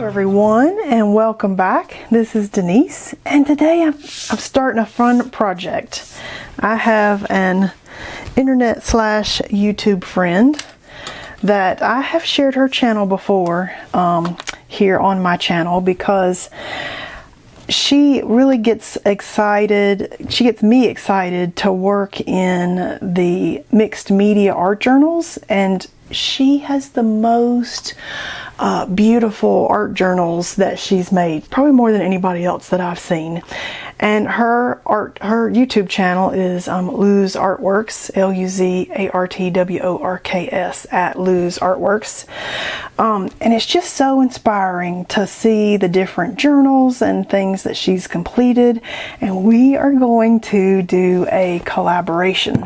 everyone, and welcome back. This is Denise, and today I'm starting a fun project. I have an internet / YouTube friend that I have shared her channel before here on my channel because she really gets excited. She gets me excited to work in the mixed media art journals, and she has the most beautiful art journals that she's made, probably more than anybody else that I've seen. And her YouTube channel is Luz Artworks, LUZARTWORKS, at Luz Artworks. And it's just so inspiring to see the different journals and things that she's completed. And we are going to do a collaboration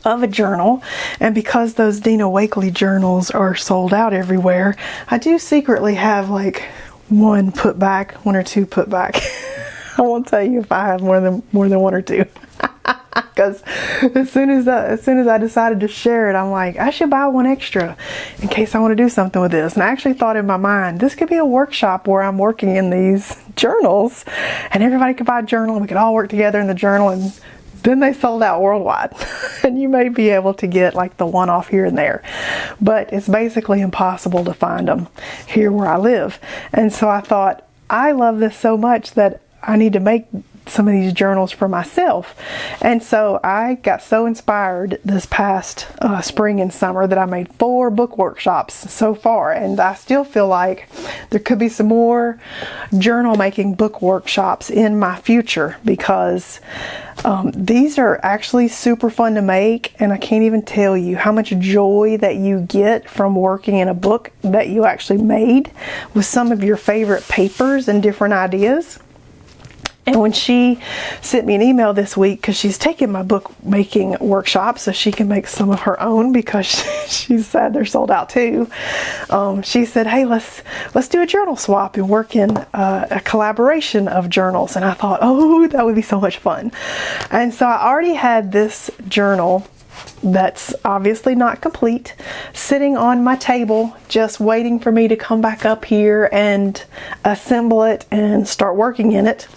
of a journal, and because those Dina Wakley journals are sold out everywhere, I do secretly have like one or two put back. I won't tell you if I have more than one or two, because as soon as I decided to share it, I'm like, I should buy one extra in case I want to do something with this. And I actually thought in my mind, this could be a workshop where I'm working in these journals, and everybody could buy a journal, and we could all work together in the journal. And then they sold out worldwide, and you may be able to get like the one-off here and there, but it's basically impossible to find them here where I live. And so I thought, I love this so much that I need to make some of these journals for myself. And so I got so inspired this past spring and summer that I made 4 book workshops so far, and I still feel like there could be some more journal making book workshops in my future, because these are actually super fun to make, and I can't even tell you how much joy that you get from working in a book that you actually made with some of your favorite papers and different ideas. And when she sent me an email this week, because she's taking my book making workshop so she can make some of her own, because she said they're sold out too, she said, hey, let's do a journal swap and work in a collaboration of journals. And I thought, oh, that would be so much fun. And so I already had this journal that's obviously not complete sitting on my table, just waiting for me to come back up here and assemble it and start working in it.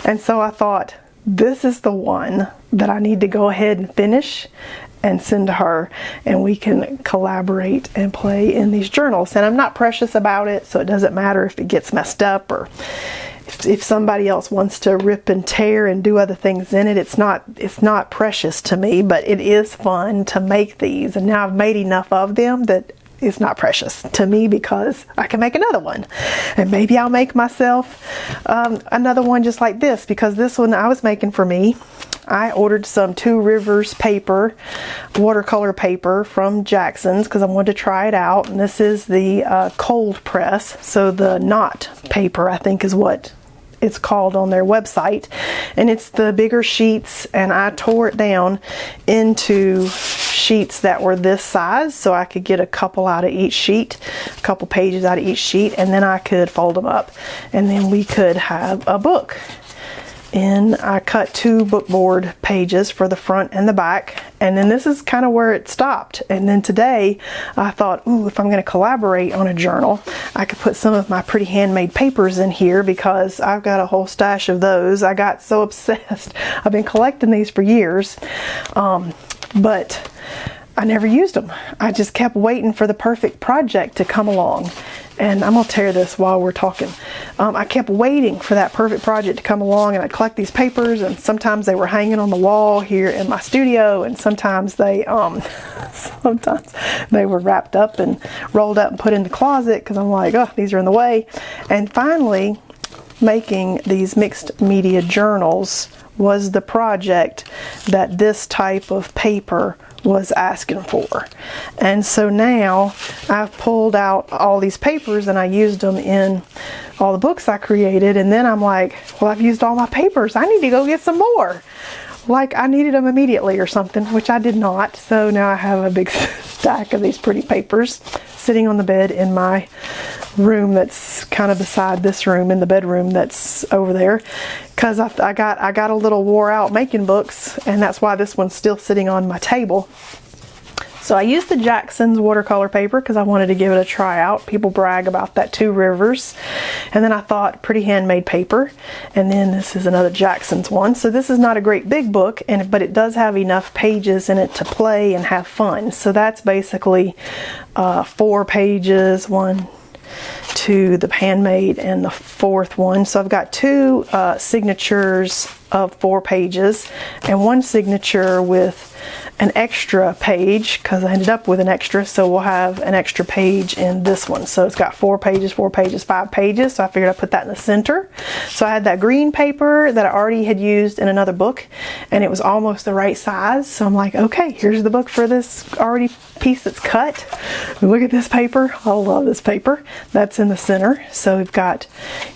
And so I thought, this is the one that I need to go ahead and finish and send to her, and we can collaborate and play in these journals. And I'm not precious about it, so it doesn't matter if it gets messed up, or if somebody else wants to rip and tear and do other things in it. It's not precious to me, but it is fun to make these. And now I've made enough of them that it's not precious to me, because I can make another one, and maybe I'll make myself another one just like this, because this one I was making for me. I ordered some Two Rivers paper, watercolor paper from Jackson's, because I wanted to try it out. And this is the cold press, so the knot paper, I think, is what it's called on their website. And it's the bigger sheets, and I tore it down into sheets that were this size, so I could get a couple out of each sheet, a couple pages out of each sheet, and then I could fold them up, and then we could have a book. And I cut 2 bookboard pages for the front and the back, and then this is kind of where it stopped. And then today I thought, ooh, if I'm going to collaborate on a journal, I could put some of my pretty handmade papers in here, because I've got a whole stash of those. I got so obsessed. I've been collecting these for years, but I never used them. I just kept waiting for the perfect project to come along. And I'm going to tear this while we're talking. I kept waiting for that perfect project to come along, and I'd collect these papers, and sometimes they were hanging on the wall here in my studio, and sometimes they were wrapped up and rolled up and put in the closet, because I'm like, oh, these are in the way. And finally, making these mixed media journals was the project that this type of paper was asking for. And so now I've pulled out all these papers, and I used them in all the books I created. And then I'm like, well, I've used all my papers, I need to go get some more. Like I needed them immediately or something, which I did not. So now I have a big stack of these pretty papers sitting on the bed in my room that's kind of beside this room, in the bedroom that's over there, because I got a little wore out making books, and that's why this one's still sitting on my table. So I used the Jackson's watercolor paper because I wanted to give it a try out. People brag about that Two Rivers. And then I thought pretty handmade paper. And then this is another Jackson's one. So this is not a great big book, but it does have enough pages in it to play and have fun. So that's basically 4 pages, 1, 2, the handmade, and the 4th one. So I've got 2 signatures of 4 pages and 1 signature with an extra page because I ended up with an extra, so we'll have an extra page in this one. So it's got 4 pages, 4 pages, 5 pages, so I figured I'd put that in the center. So I had that green paper that I already had used in another book, and it was almost the right size, so I'm like, okay, here's the book for this already piece that's cut. Look at this paper. I love this paper. That's in the center, so we've got,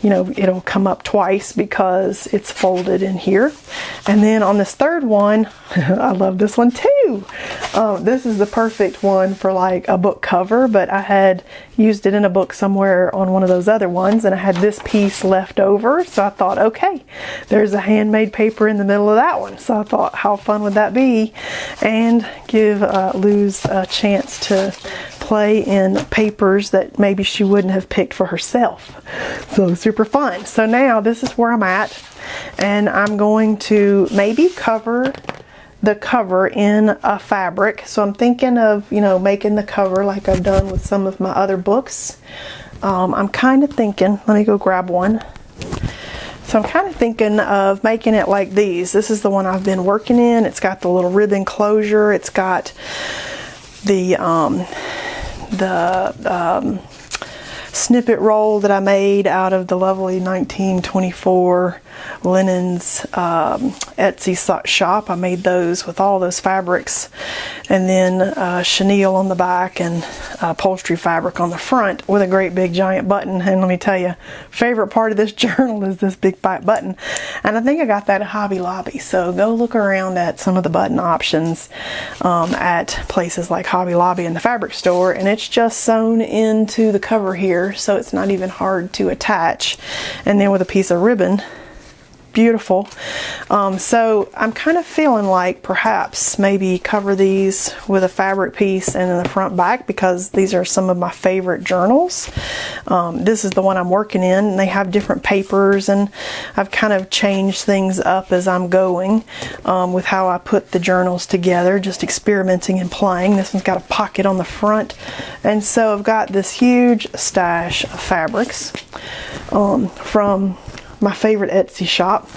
you know, it'll come up twice because it's folded in here. And then on this 3rd one, I love this one too. This is the perfect one for like a book cover, but I had used it in a book somewhere on one of those other ones, and I had this piece left over, so I thought, okay, there's a handmade paper in the middle of that one. So I thought, how fun would that be? And give Luz a chance to play in papers that maybe she wouldn't have picked for herself. So super fun. So now this is where I'm at, and I'm going to maybe cover the cover in a fabric. So I'm thinking of, you know, making the cover like I've done with some of my other books. I'm kind of thinking, let me go grab one. So I'm kind of thinking of making it like these. This is the one I've been working in. It's got the little ribbon closure. It's got the snippet roll that I made out of the lovely 1924 linens Etsy shop. I made those with all those fabrics, and then chenille on the back and upholstery fabric on the front with a great big giant button. And let me tell you, favorite part of this journal is this big fat button, and I think I got that at Hobby Lobby. So go look around at some of the button options at places like Hobby Lobby and the fabric store, and it's just sewn into the cover here, so it's not even hard to attach. And then with a piece of ribbon, beautiful. So I'm kind of feeling like perhaps maybe cover these with a fabric piece and in the front back, because these are some of my favorite journals. This is the one I'm working in, and they have different papers, and I've kind of changed things up as I'm going with how I put the journals together, just experimenting and playing. This one's got a pocket on the front, and so I've got this huge stash of fabrics from my favorite Etsy shop,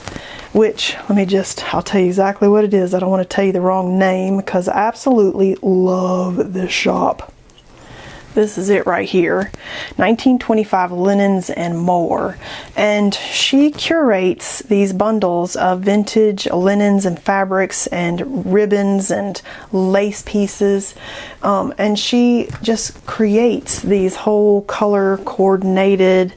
which, I'll tell you exactly what it is. I don't want to tell you the wrong name because I absolutely love this shop. This is it right here, 1925 Linens and More. And she curates these bundles of vintage linens and fabrics and ribbons and lace pieces. And she just creates these whole color coordinated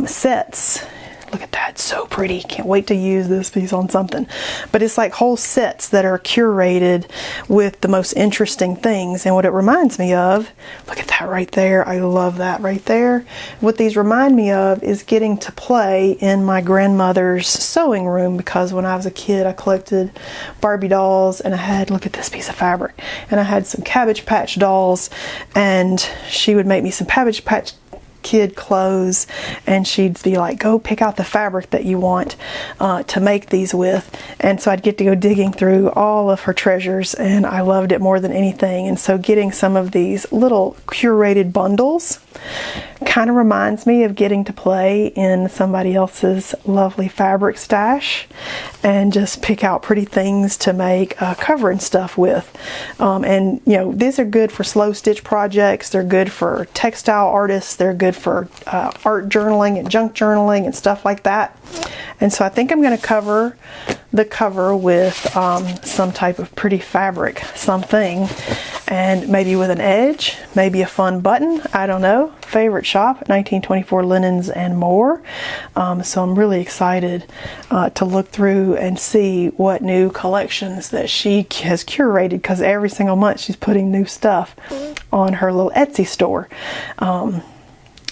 sets. Look at that, so pretty. Can't wait to use this piece on something. But it's like whole sets that are curated with the most interesting things. And what it reminds me of, look at that right there. I love that right there. What these remind me of is getting to play in my grandmother's sewing room, because when I was a kid I collected Barbie dolls, and I had, look at this piece of fabric, and I had some Cabbage Patch dolls, and she would make me some Cabbage Patch Kid clothes, and she'd be like, go pick out the fabric that you want to make these with. And so I'd get to go digging through all of her treasures, and I loved it more than anything. And so getting some of these little curated bundles kind of reminds me of getting to play in somebody else's lovely fabric stash and just pick out pretty things to make cover and stuff with. And you know, these are good for slow stitch projects. They're good for textile artists. They're good for art journaling and junk journaling and stuff like that. And so I think I'm going to cover the cover with some type of pretty fabric, something, and maybe with an edge, maybe a fun button, I don't know. Favorite shop, 1924 Linens and More. So I'm really excited to look through and see what new collections that she has curated, because every single month she's putting new stuff on her little Etsy store.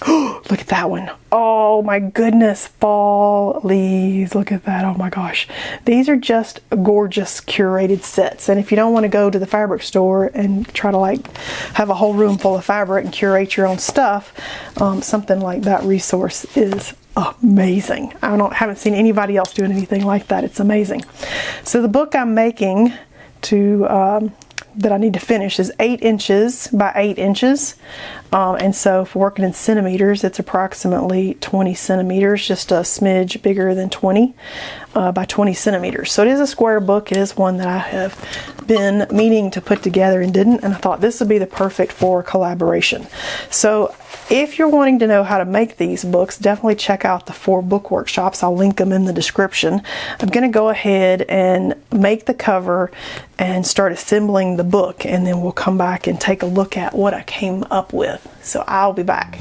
Look at that one. Oh my goodness, fall leaves. Look at that. Oh my gosh. These are just gorgeous curated sets. And if you don't want to go to the fabric store and try to like have a whole room full of fabric and curate your own stuff, something like that resource is amazing. Haven't seen anybody else doing anything like that. It's amazing. So the book I'm making that I need to finish is 8 inches by 8 inches. And so for working in centimeters, it's approximately 20 centimeters, just a smidge bigger than 20 by 20 centimeters. So it is a square book. It is one that I have been meaning to put together and didn't, and I thought this would be the perfect for collaboration. So if you're wanting to know how to make these books, definitely check out the 4 book workshops. I'll link them in the description. I'm going to go ahead and make the cover and start assembling the book, and then we'll come back and take a look at what I came up with. So I'll be back.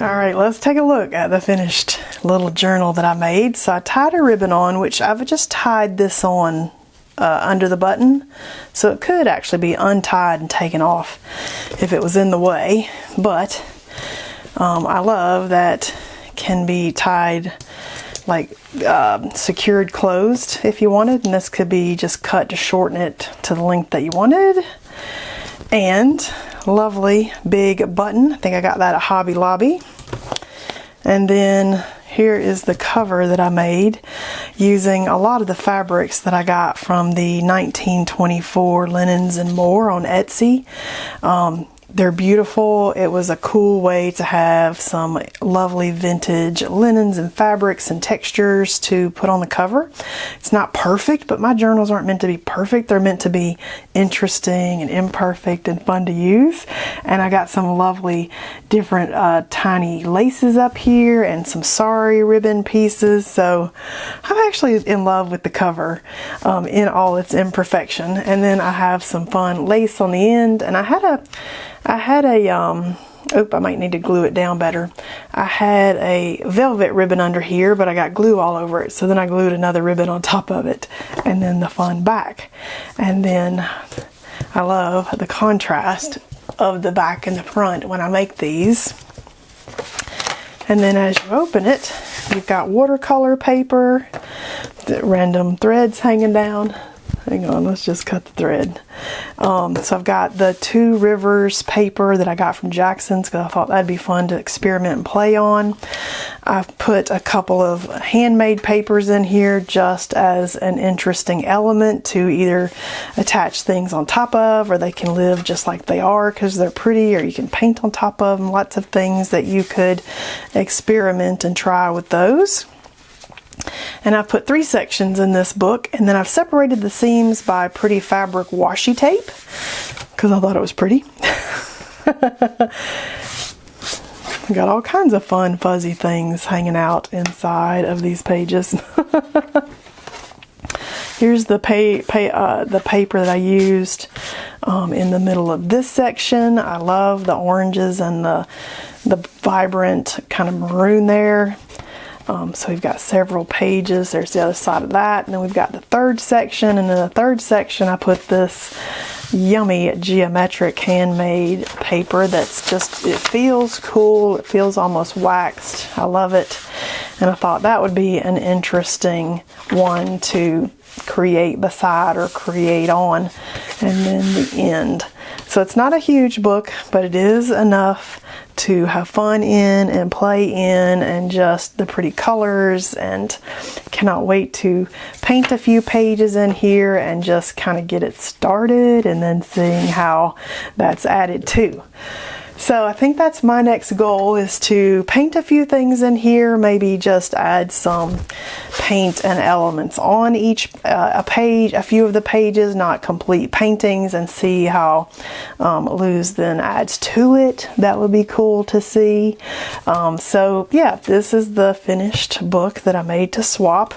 Alright, let's take a look at the finished little journal that I made. So I tied a ribbon on, which I've just tied this on under the button, so it could actually be untied and taken off if it was in the way, but I love that it can be tied like secured closed if you wanted, and this could be just cut to shorten it to the length that you wanted. And lovely big button. I think I got that at Hobby Lobby. And then here is the cover that I made using a lot of the fabrics that I got from the 1924 Linens and More on Etsy. They're beautiful. It was a cool way to have some lovely vintage linens and fabrics and textures to put on the cover. It's not perfect, but my journals aren't meant to be perfect. They're meant to be interesting and imperfect and fun to use. And I got some lovely different tiny laces up here and some sari ribbon pieces. So I'm actually in love with the cover in all its imperfection. And then I have some fun lace on the end, and I had a I might need to glue it down better. I had a velvet ribbon under here, but I got glue all over it. So then I glued another ribbon on top of it, and then the fun back. And then I love the contrast of the back and the front when I make these. And then as you open it, you've got watercolor paper, the random threads hanging down. Hang on, let's just cut the thread. So I've got the Two Rivers paper that I got from Jackson's because I thought that'd be fun to experiment and play on. I've put a couple of handmade papers in here just as an interesting element to either attach things on top of, or they can live just like they are because they're pretty, or you can paint on top of them. Lots of things that you could experiment and try with those. And I've put 3 sections in this book, and then I've separated the seams by pretty fabric washi tape because I thought it was pretty. I got all kinds of fun fuzzy things hanging out inside of these pages. Here's the paper that I used in the middle of this section. I love the oranges and the vibrant kind of maroon there. So we've got several pages. There's the other side of that. And then we've got the third section. And in the third section, I put this yummy geometric handmade paper that's just, it feels cool. It feels almost waxed. I love it. And I thought that would be an interesting one to create beside or create on. And then the end. So it's not a huge book, but it is enough to have fun in and play in, and just the pretty colors, and cannot wait to paint a few pages in here and just kind of get it started and then seeing how that's added to. So I think that's my next goal, is to paint a few things in here, maybe just add some paint and elements on each a page, a few of the pages, not complete paintings, and see how Luz then adds to it. That would be cool to see. So yeah, this is the finished book that I made to swap.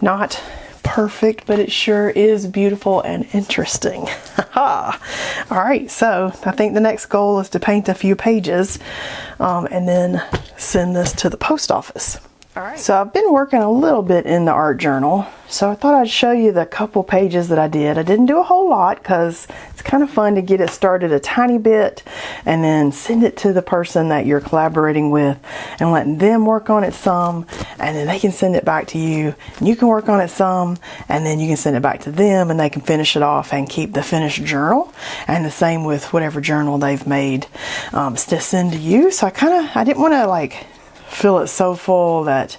Not perfect, but it sure is beautiful and interesting. All right, so I think the next goal is to paint a few pages and then send this to the post office. All right. So I've been working a little bit in the art journal, so I thought I'd show you the couple pages that I did. I didn't do a whole lot because it's kind of fun to get it started a tiny bit and then send it to the person that you're collaborating with and letting them work on it some, and then they can send it back to you and you can work on it some, and then you can send it back to them and they can finish it off and keep the finished journal. And the same with whatever journal they've made to send to you. So I didn't want to like fill it so full that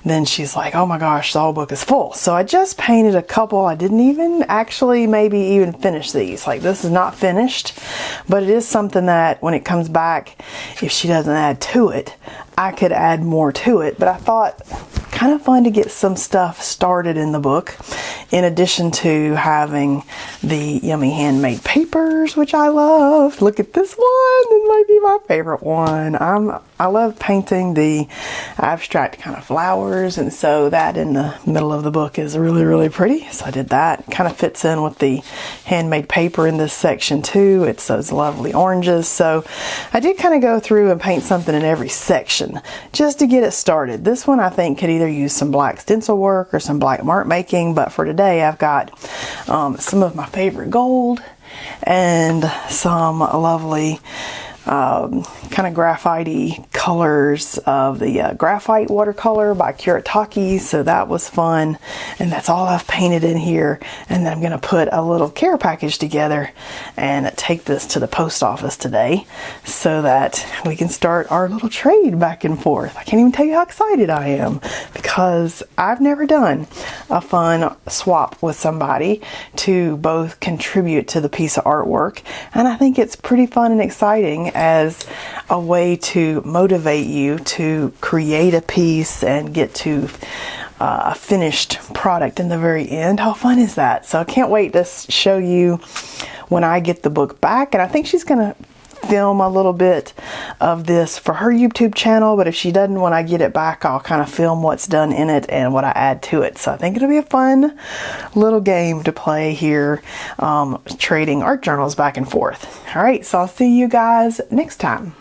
then she's like, oh my gosh, the whole book is full. So I just painted a couple. I didn't even actually maybe even finish these. Like, this is not finished, but it is something that when it comes back, if she doesn't add to it, I could add more to it. But I thought kind of fun to get some stuff started in the book, in addition to having the yummy handmade papers, which I love. Look at this one. It might be my favorite one. I love painting the abstract kind of flowers, and so that in the middle of the book is really, really pretty. So I did that. Kind of fits in with the handmade paper in this section too. It's those lovely oranges. So I did kind of go through and paint something in every section just to get it started. This one I think could either use some black stencil work or some black mark making, but for today I've got some of my favorite gold and some lovely kind of graphite-y colors of the graphite watercolor by Kuretake, so that was fun. And that's all I've painted in here. And then I'm going to put a little care package together and take this to the post office today so that we can start our little trade back and forth. I can't even tell you how excited I am because I've never done a fun swap with somebody to both contribute to the piece of artwork, and I think it's pretty fun and exciting as a way to motivate you to create a piece and get to a finished product in the very end. How fun is that? So I can't wait to show you when I get the book back, and I think she's gonna film a little bit of this for her YouTube channel, but if she doesn't, when I get it back, I'll kind of film what's done in it and what I add to it. So I think it'll be a fun little game to play here, trading art journals back and forth. All right, so I'll see you guys next time.